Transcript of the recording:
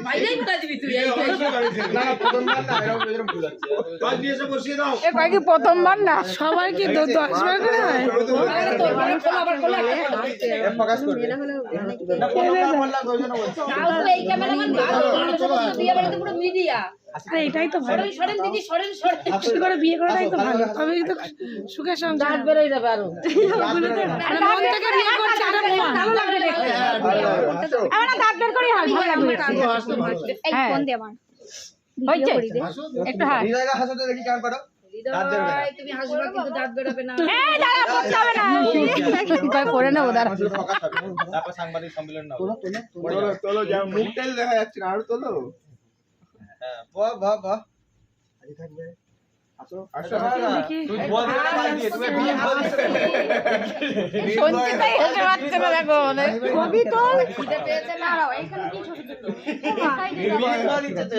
বাইরেই করে দিবি তুই এই কি প্রথমবার না সবার কি 10 বার করে হয় এই ক্যামেরাম্যান বিয়ে বাড়িতে পুরো মিডিয়া আরে এটাই তো ভালো সরেন দিদি সরেন খুশি করে বিয়ে করাটাই তো ভালো তবে তো সুখে সংসার দাঁত বেরোয় যাবে আরো আরে মন থেকে বিয়ে করছে আরে ভালো লাগবে দেখতে আমরা দাঁত বের করি ভালো লাগবে এই ফোন দে আমার হইছে একটু হাস হৃদয়টা হাসতে দেখি কেমন করো হৃদয় তুমি হাসবা কিন্তু দাঁত বেরোবে না এই দাঁড়া করতে হবে না কই করে নেব দাঁড়া তারপর সাংবাদিক সম্মেলন নাও তোলো যা মুখটাই দেখা যাচ্ছে না আর তোলো হ্যাঁ বাহ বাহ বাহ আজ থাকবে আসো আসো তুই বল দে ভাই দিয়ে তুমি বিয়ে বল সঞ্চিতাই হতে পারছে না দেখো কবি তো খিদে পেয়েছে না এইখানে কি ছোট ছোট বিয়ে বল দিতে